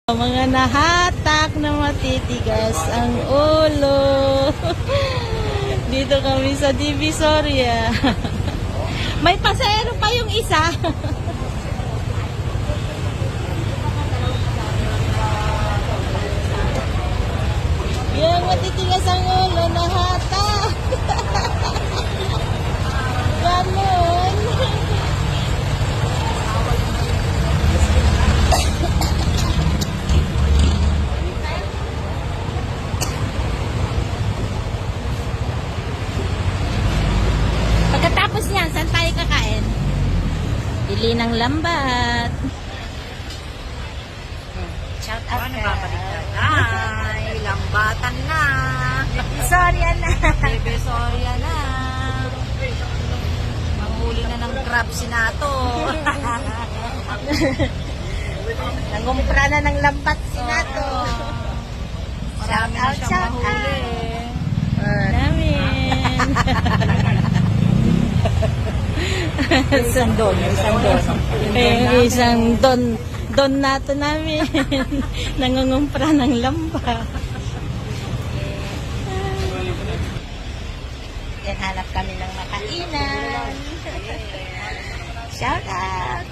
Mga nahatak na matitigas ang ulo. Dito kami sa Divisoria. May pasahero pa yung isa. Yung matitigas ang ulo, nahatak. Ganon. Pagkatapos niyan, saan tayo kakain? Bili ng lambat. Shout out Ano ka. babalik na? Ay, lambatan na. Sorry na. Divisoria na. Manghuli na ng crab si Nato. Nangumpra na ng lambat si Nato. Marami na siyang shout mahuli. Namin. Isang don. Isang don nato namin. Nangungumpra ng lambat. Yan, hanap kami ng makainan. Shout out!